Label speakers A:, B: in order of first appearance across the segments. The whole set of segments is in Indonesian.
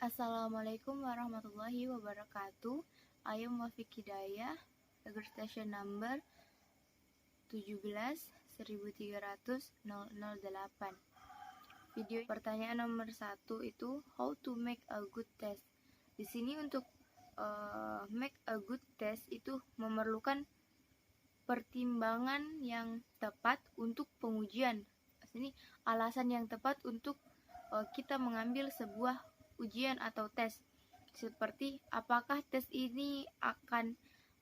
A: Assalamualaikum warahmatullahi wabarakatuh. I am Wafiq Hidayah, registration number 17 1300 008. Video pertanyaan nomor 1 itu how to make a good test. Di sini untuk make a good test itu memerlukan pertimbangan yang tepat untuk pengujian. Ini alasan yang tepat untuk kita mengambil sebuah ujian atau tes, seperti apakah tes ini akan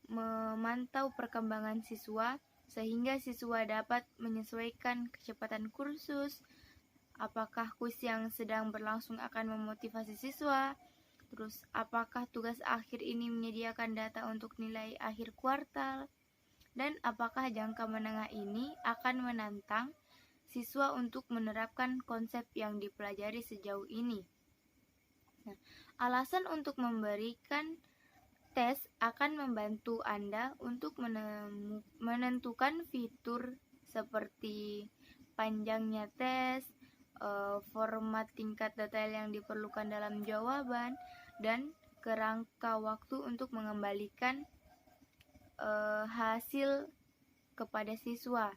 A: memantau perkembangan siswa sehingga siswa dapat menyesuaikan kecepatan kursus, apakah kuis yang sedang berlangsung akan memotivasi siswa, terus apakah tugas akhir ini menyediakan data untuk nilai akhir kuartal, dan apakah jangka menengah ini akan menantang siswa untuk menerapkan konsep yang dipelajari sejauh ini. Nah, alasan untuk memberikan tes akan membantu Anda untuk menentukan fitur seperti panjangnya tes, format tingkat detail yang diperlukan dalam jawaban, dan kerangka waktu untuk mengembalikan hasil kepada siswa.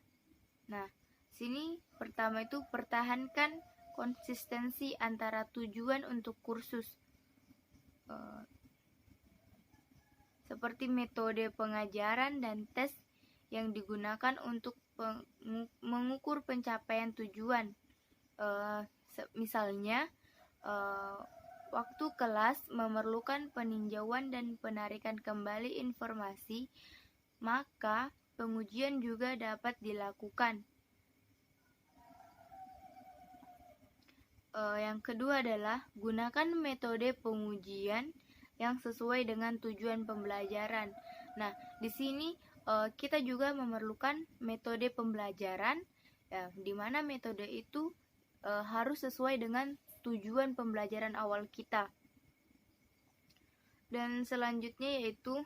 A: Nah, sini pertama itu pertahankan konsistensi antara tujuan untuk kursus, seperti metode pengajaran dan tes yang digunakan untuk mengukur pencapaian tujuan. Misalnya, waktu kelas memerlukan peninjauan dan penarikan kembali informasi, maka pengujian juga dapat dilakukan. Yang kedua adalah gunakan metode pengujian yang sesuai dengan tujuan pembelajaran. Nah, di sini kita juga memerlukan metode pembelajaran, di mana metode itu harus sesuai dengan tujuan pembelajaran awal kita. Dan selanjutnya yaitu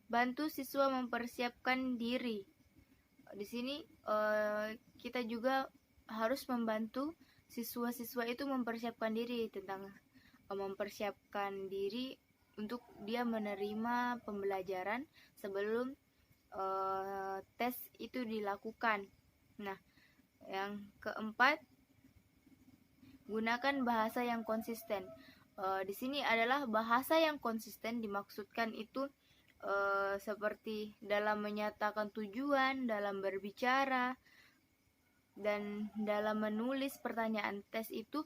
A: bantu siswa mempersiapkan diri. Di sini kita juga harus membantu siswa-siswa itu mempersiapkan diri untuk dia menerima pembelajaran sebelum tes itu dilakukan. Nah, yang keempat, gunakan bahasa yang konsisten. Di sini adalah bahasa yang konsisten dimaksudkan itu seperti dalam menyatakan tujuan, dalam berbicara, dan dalam menulis pertanyaan tes itu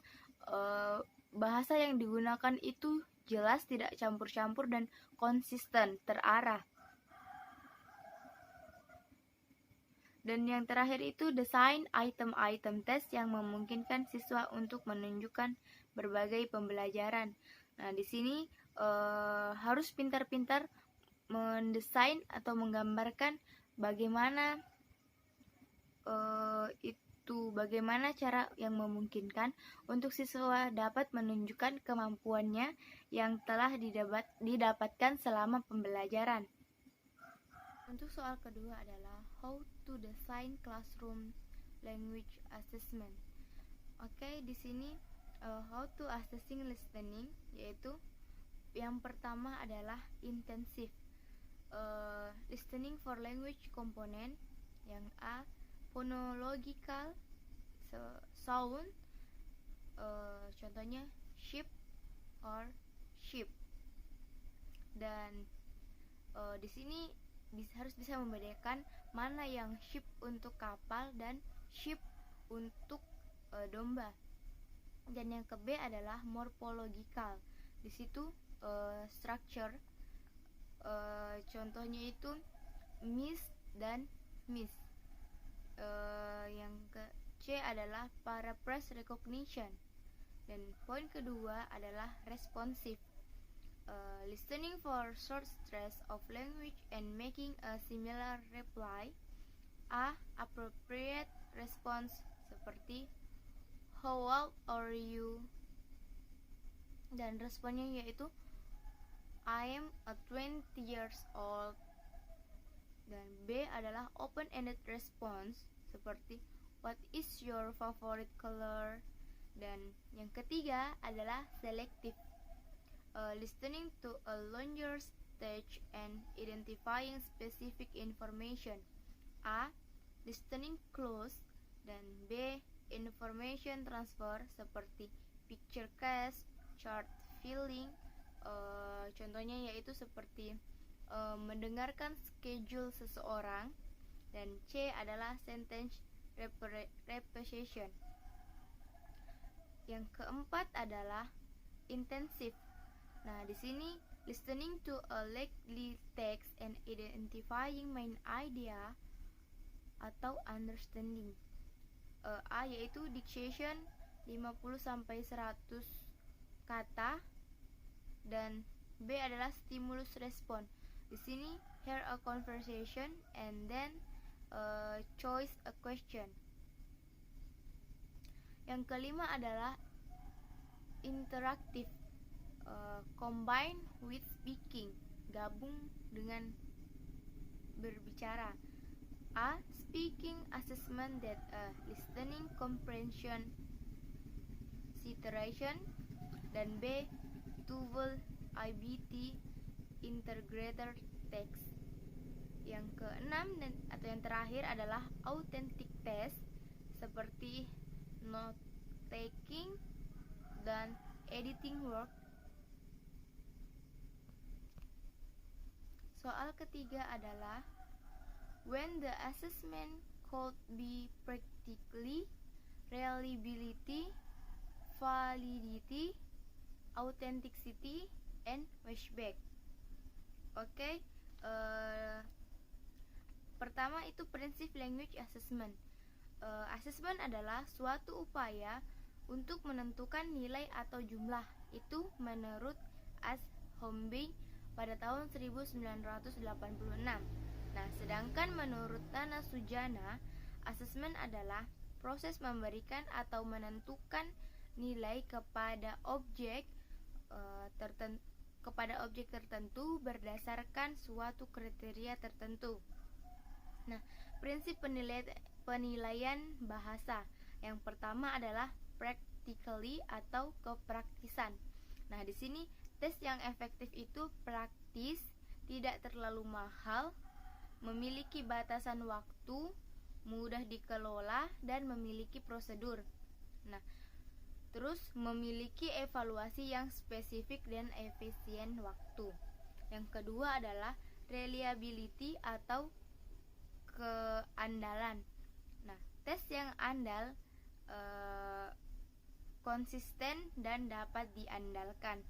A: bahasa yang digunakan itu jelas, tidak campur-campur, dan konsisten, terarah. Dan yang terakhir itu desain item-item tes yang memungkinkan siswa untuk menunjukkan berbagai pembelajaran. Nah, di sini harus pintar-pintar mendesain atau menggambarkan bagaimana cara yang memungkinkan untuk siswa dapat menunjukkan kemampuannya yang telah didapatkan selama pembelajaran. Untuk soal kedua adalah how to design classroom language assessment. Oke, di sini how to assessing listening, yaitu yang pertama adalah intensif listening for language component. Yang A, phonological sound, contohnya ship or ship. Dan di sini harus bisa membedakan mana yang ship untuk kapal dan ship untuk domba. Dan yang ke B adalah morphological. Di situ structure, contohnya itu miss dan miss. Yang ke C adalah paraphrase recognition. Dan poin kedua adalah responsive, listening for short stretch of language and making a similar reply. A, appropriate response seperti how old are you, dan responnya yaitu I am 20 years old. Dan B adalah open-ended response seperti what is your favorite color, Dan yang ketiga adalah selective, listening to a longer stage and identifying specific information. A. Listening close, dan B. Information transfer seperti picture cast, chart filling, contohnya yaitu seperti mendengarkan schedule seseorang. Dan C adalah sentence repetition. Yang keempat adalah intensive. Nah, di sini listening to a lengthy text and identifying main idea atau understanding. A yaitu dictation 50 sampai 100 kata, dan B adalah stimulus respon. Di sini hear a conversation and then choose a question. Yang kelima adalah interaktif, combine with speaking, gabung dengan berbicara. A. Speaking assessment that listening comprehension situation, dan B. TOEFL IBT integrator text. Yang keenam atau yang terakhir adalah authentic test seperti note taking dan editing work. Soal ketiga adalah when the assessment could be practically, reliability, validity, authenticity, and flashback. Oke, pertama itu prinsip language assessment. Assessment adalah suatu upaya untuk menentukan nilai atau jumlah. Itu menurut As Hombing pada tahun 1986. Nah, sedangkan menurut Nana Sujana, assessment adalah proses memberikan atau menentukan nilai kepada objek tertentu berdasarkan suatu kriteria tertentu. Nah, prinsip penilaian bahasa yang pertama adalah practically atau kepraktisan. Nah, di sini tes yang efektif itu praktis, tidak terlalu mahal, memiliki batasan waktu, mudah dikelola, dan memiliki prosedur. Nah, terus memiliki evaluasi yang spesifik dan efisien waktu. Yang kedua adalah reliability atau keandalan. Nah, tes yang andal, konsisten, dan dapat diandalkan.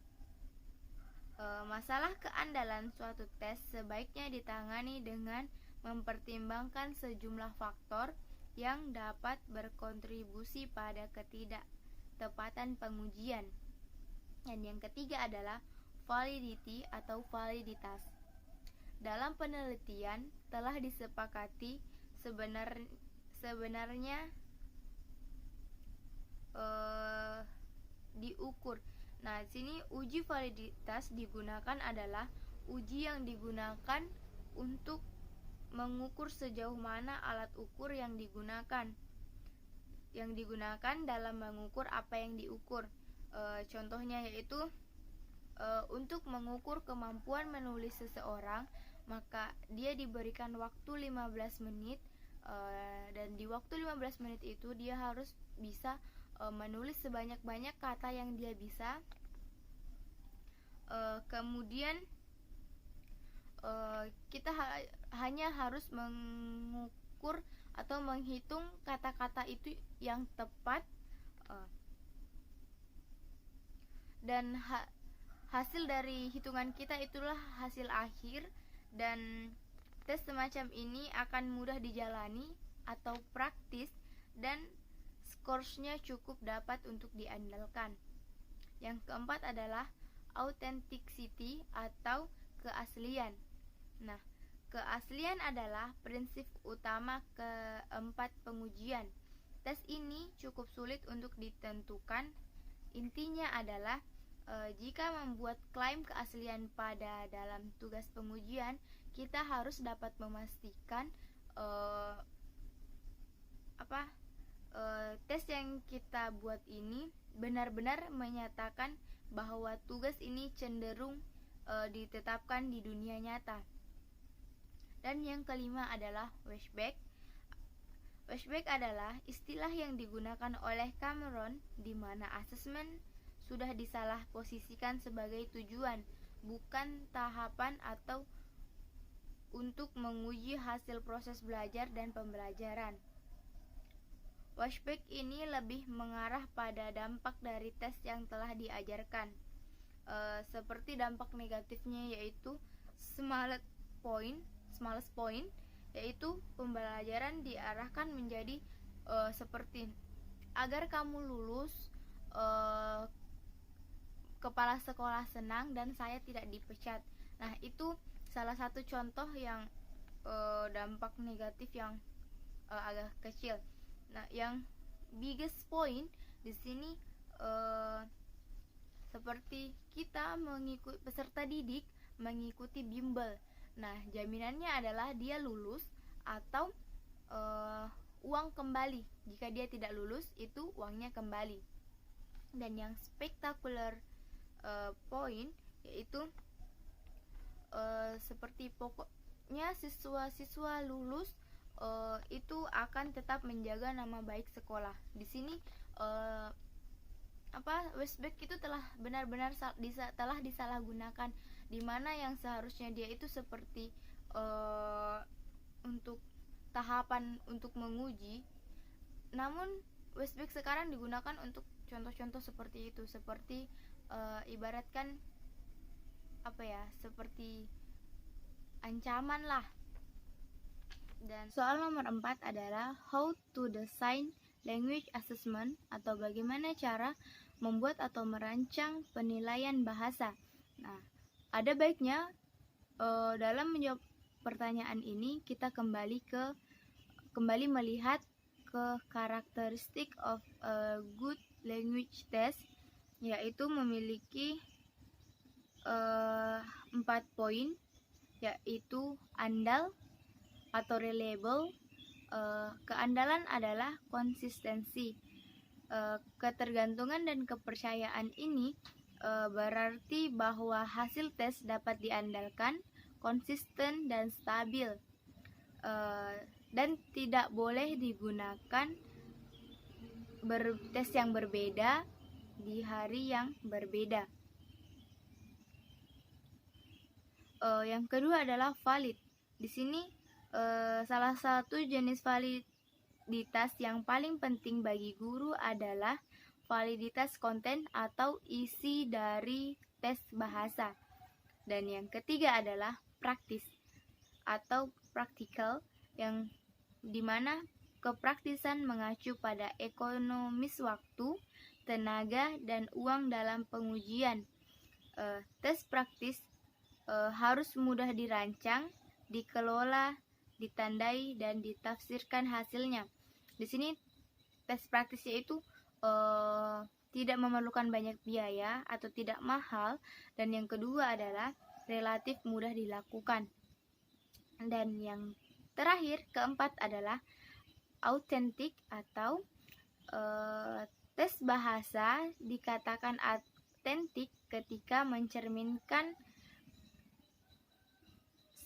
A: Masalah keandalan suatu tes sebaiknya ditangani dengan mempertimbangkan sejumlah faktor yang dapat berkontribusi pada ketidaktepatan pengujian. Dan yang ketiga adalah validity atau validitas. Dalam penelitian telah disepakati sebenarnya diukur. Nah, di sini uji validitas digunakan adalah uji yang digunakan untuk mengukur sejauh mana alat ukur yang digunakan dalam mengukur apa yang diukur. Contohnya yaitu untuk mengukur kemampuan menulis seseorang, maka dia diberikan waktu 15 menit, dan di waktu 15 menit itu dia harus bisa menulis sebanyak-banyak kata yang dia bisa. Kemudian kita hanya harus mengukur atau menghitung kata-kata itu yang tepat, dan hasil dari hitungan kita itulah hasil akhir. Dan tes semacam ini akan mudah dijalani atau praktis, dan skornya cukup dapat untuk diandalkan. Yang keempat adalah authenticity atau keaslian. Nah, keaslian adalah prinsip utama keempat pengujian. Tes ini cukup sulit untuk ditentukan. Intinya adalah jika membuat klaim keaslian pada dalam tugas pengujian, kita harus dapat memastikan tes yang kita buat ini benar-benar menyatakan bahwa tugas ini cenderung ditetapkan di dunia nyata. Dan yang kelima adalah wishback. Wishback adalah istilah yang digunakan oleh Cameron di mana asesmen sudah disalah posisikan sebagai tujuan, bukan tahapan atau untuk menguji hasil proses belajar dan pembelajaran. Wishback ini lebih mengarah pada dampak dari tes yang telah diajarkan, seperti dampak negatifnya yaitu smallest point, yaitu pembelajaran diarahkan menjadi seperti agar kamu lulus, kepala sekolah senang, dan saya tidak dipecat. Nah, itu salah satu contoh yang dampak negatif yang agak kecil. Nah, yang biggest point di sini seperti kita mengikuti peserta didik mengikuti bimbel. Nah, jaminannya adalah dia lulus atau uang kembali. Jika dia tidak lulus, itu uangnya kembali. Dan yang spectacular point yaitu seperti pokoknya siswa-siswa lulus itu akan tetap menjaga nama baik sekolah. Di sini wishback itu telah benar-benar telah disalahgunakan, di mana yang seharusnya dia itu seperti untuk tahapan untuk menguji, namun wishback sekarang digunakan untuk contoh-contoh seperti itu, seperti ibaratkan seperti ancaman lah. Dan soal nomor 4 adalah how to design language assessment, atau bagaimana cara membuat atau merancang penilaian bahasa. Nah, ada baiknya dalam menjawab pertanyaan ini kita kembali melihat ke karakteristik of a good language test, yaitu memiliki 4 poin, yaitu andal atau reliable. Keandalan adalah konsistensi. Ketergantungan dan kepercayaan ini berarti bahwa hasil tes dapat diandalkan, konsisten dan stabil, dan tidak boleh digunakan tes yang berbeda di hari yang berbeda. Yang kedua adalah valid. Di sini salah satu jenis validitas yang paling penting bagi guru adalah validitas konten atau isi dari tes bahasa. Dan yang ketiga adalah praktis atau practical, yang dimana kepraktisan mengacu pada ekonomis waktu, tenaga, dan uang dalam pengujian. Tes praktis harus mudah dirancang, dikelola, ditandai, dan ditafsirkan hasilnya. Di sini tes praktisnya itu tidak memerlukan banyak biaya atau tidak mahal, dan yang kedua adalah relatif mudah dilakukan. Dan yang terakhir, keempat adalah autentik atau tes bahasa dikatakan autentik ketika mencerminkan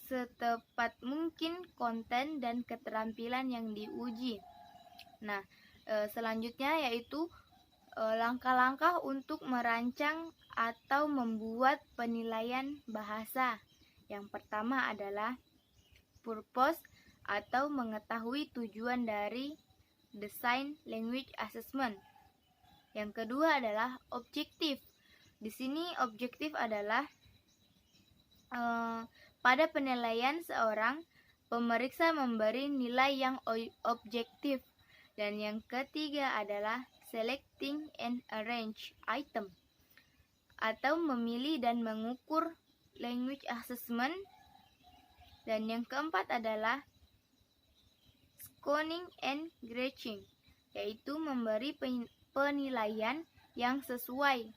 A: setepat mungkin konten dan keterampilan yang diuji. Nah, selanjutnya yaitu langkah-langkah untuk merancang atau membuat penilaian bahasa. Yang pertama adalah purpose atau mengetahui tujuan dari design language assessment. Yang kedua adalah objektif. Di sini objektif adalah pada penilaian seorang pemeriksa memberi nilai yang objektif. Dan yang ketiga adalah selecting and arrange item atau memilih dan mengukur language assessment. Dan yang keempat adalah scoring and grading, yaitu memberi penilaian yang sesuai.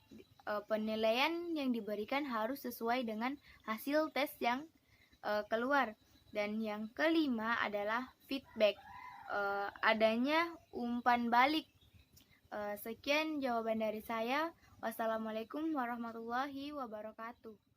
A: Penilaian yang diberikan harus sesuai dengan hasil tes yang keluar. Dan yang kelima adalah feedback. adanya umpan balik. Sekian jawaban dari saya. Wassalamualaikum warahmatullahi wabarakatuh.